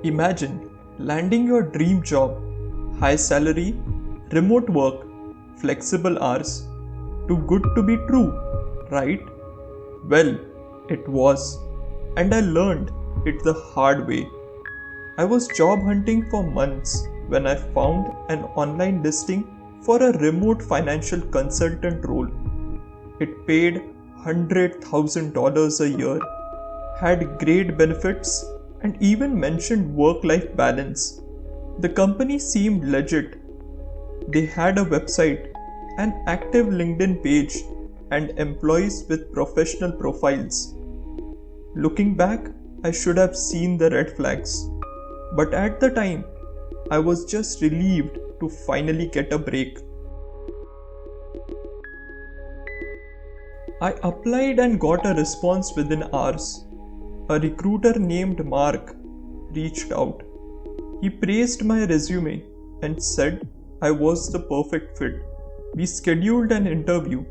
Imagine landing your dream job, high salary, remote work, flexible hours. Too good to be true, right? Well, it was. And I learned it the hard way. I was job hunting for months when I found an online listing for a remote financial consultant role. It paid $100,000 a year, had great benefits, and even mentioned work life balance. The company seemed legit. They had a website, an active LinkedIn page, and employees with professional profiles. Looking back, I should have seen the red flags. But at the time, I was just relieved to finally get a break. I applied and got a response within hours. A recruiter named Mark reached out. He praised my resume and said I was the perfect fit. We scheduled an interview,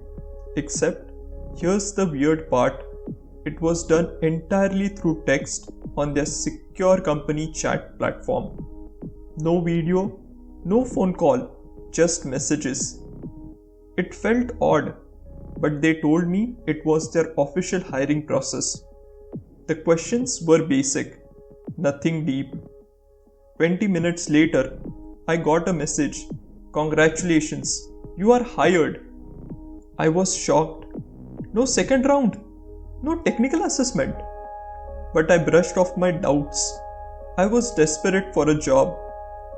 except here's the weird part. It was done entirely through text on their secure company chat platform. No video, no phone call, just messages. It felt odd, but they told me it was their official hiring process. The questions were basic, nothing deep. 20 minutes later, I got a message. Congratulations, you are hired. I was shocked. No second round, no technical assessment. But I brushed off my doubts. I was desperate for a job,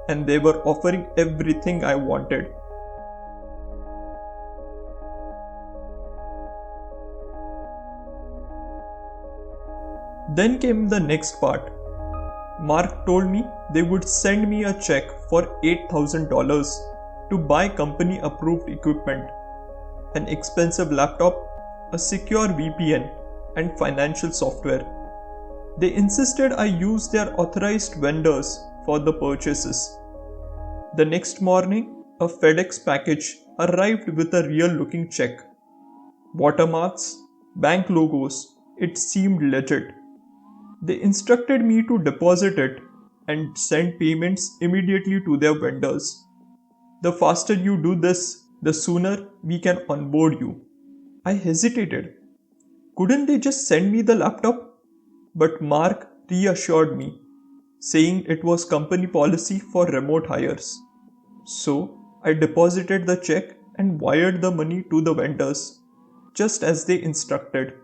and they were offering everything I wanted. Then came the next part. Mark told me they would send me a check for $8,000 to buy company approved equipment, an expensive laptop, a secure VPN, and financial software. They insisted I use their authorized vendors for the purchases. The next morning, a FedEx package arrived with a real looking check. Watermarks, bank logos, it seemed legit. They instructed me to deposit it and send payments immediately to their vendors. The faster you do this, the sooner we can onboard you. I hesitated. Couldn't they just send me the laptop? But Mark reassured me, saying it was company policy for remote hires. So I deposited the check and wired the money to the vendors, just as they instructed.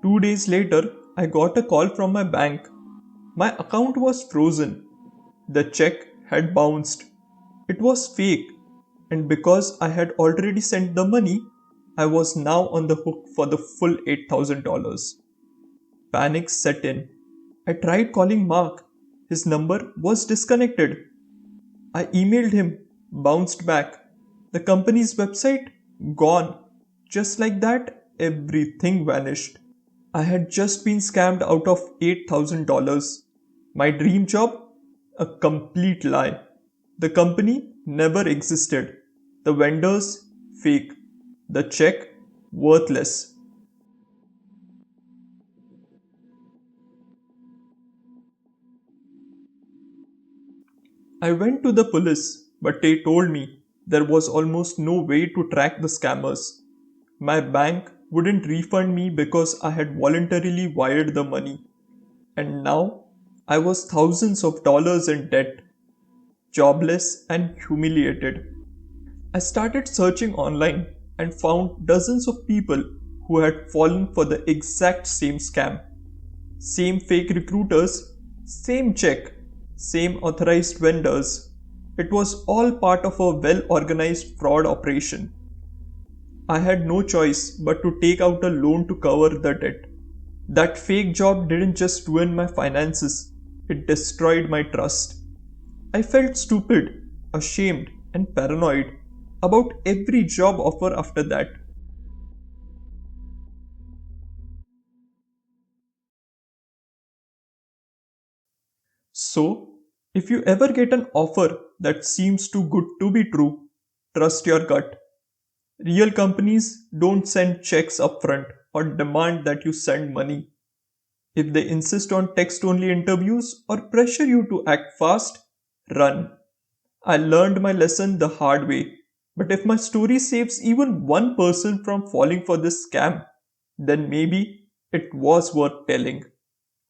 2 days later, I got a call from my bank. My account was frozen. The check had bounced. It was fake, and because I had already sent the money, I was now on the hook for the full $8,000. Panic set in. I tried calling Mark. His number was disconnected. I emailed him, bounced back. The company's website, gone. Just like that, everything vanished. I had just been scammed out of $8,000. My dream job? A complete lie. The company never existed. The vendors? Fake. The check? Worthless. I went to the police, but they told me there was almost no way to track the scammers. My bank wouldn't refund me because I had voluntarily wired the money. And now I was thousands of dollars in debt, jobless and humiliated. I started searching online and found dozens of people who had fallen for the exact same scam. Same fake recruiters, same check, same authorized vendors. It was all part of a well organized fraud operation. I had no choice but to take out a loan to cover the debt. That fake job didn't just ruin my finances, it destroyed my trust. I felt stupid, ashamed, and paranoid about every job offer after that. So, if you ever get an offer that seems too good to be true, trust your gut. Real companies don't send checks upfront or demand that you send money. If they insist on text only interviews or pressure you to act fast, run. I learned my lesson the hard way. But if my story saves even one person from falling for this scam, then maybe it was worth telling.